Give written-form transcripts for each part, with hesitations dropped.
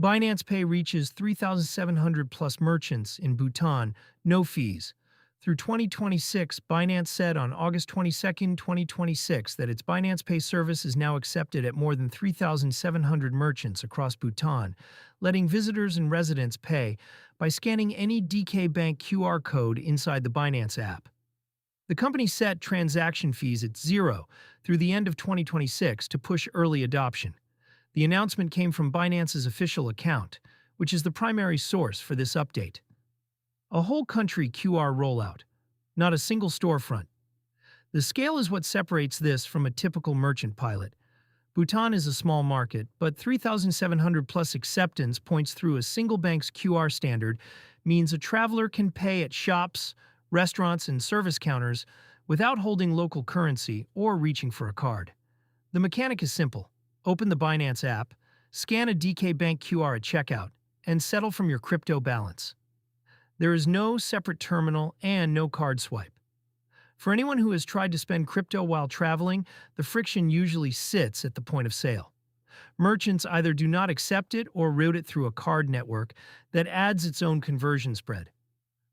Binance Pay reaches 3,700 plus merchants in Bhutan, no fees. Through 2026, Binance said on August 22, 2026, that its Binance Pay service is now accepted at more than 3,700 merchants across Bhutan, letting visitors and residents pay by scanning any DK Bank QR code inside the Binance app. The company set transaction fees at zero through the end of 2026 to push early adoption. The announcement came from Binance's official account, which is the primary source for this update. A whole country QR rollout, not a single storefront. The scale is what separates this from a typical merchant pilot. Bhutan is a small market, but 3,700 plus acceptance points through a single bank's QR standard means a traveler can pay at shops, restaurants, and service counters without holding local currency or reaching for a card. The mechanic is simple. Open the Binance app, scan a DK Bank QR at checkout, and settle from your crypto balance. There is no separate terminal and no card swipe. For anyone who has tried to spend crypto while traveling, the friction usually sits at the point of sale. Merchants either do not accept it or route it through a card network that adds its own conversion spread.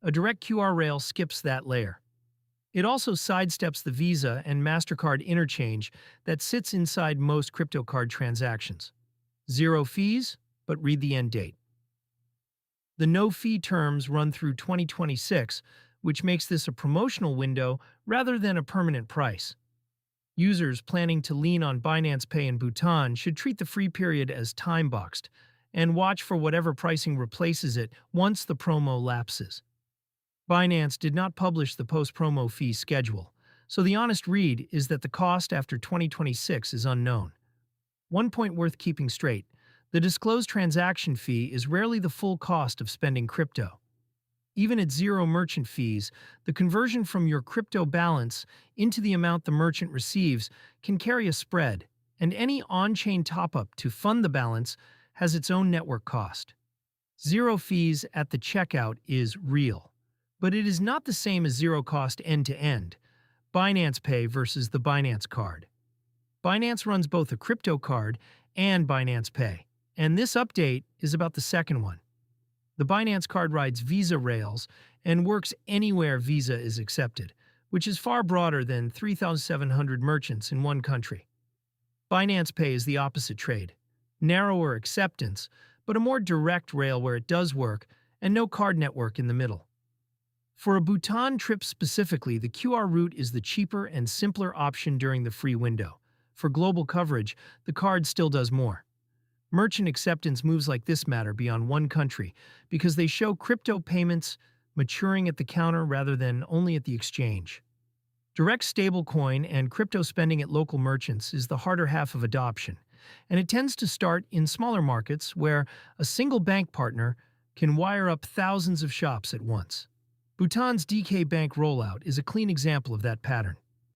A direct QR rail skips that layer. It also sidesteps the Visa and MasterCard interchange that sits inside most crypto card transactions. Zero fees, but read the end date. The no-fee terms run through 2026, which makes this a promotional window rather than a permanent price. Users planning to lean on Binance Pay in Bhutan should treat the free period as time-boxed and watch for whatever pricing replaces it once the promo lapses. Binance did not publish the post-promo fee schedule, so the honest read is that the cost after 2026 is unknown. One point worth keeping straight: the disclosed transaction fee is rarely the full cost of spending crypto. Even at zero merchant fees, the conversion from your crypto balance into the amount the merchant receives can carry a spread, and any on-chain top-up to fund the balance has its own network cost. Zero fees at the checkout is real, but it is not the same as zero cost end-to-end. Binance Pay versus the Binance Card. Binance runs both a crypto card and Binance Pay, and this update is about the second one. The Binance Card rides Visa rails and works anywhere Visa is accepted, which is far broader than 3,700 merchants in one country. Binance Pay is the opposite trade. Narrower acceptance, but a more direct rail where it does work, and no card network in the middle. For a Bhutan trip specifically, the QR route is the cheaper and simpler option during the free window. For global coverage, the card still does more. Merchant acceptance moves like this matter beyond one country because they show crypto payments maturing at the counter rather than only at the exchange. Direct stablecoin and crypto spending at local merchants is the harder half of adoption, and it tends to start in smaller markets where a single bank partner can wire up thousands of shops at once. Bhutan's DK Bank rollout is a clean example of that pattern.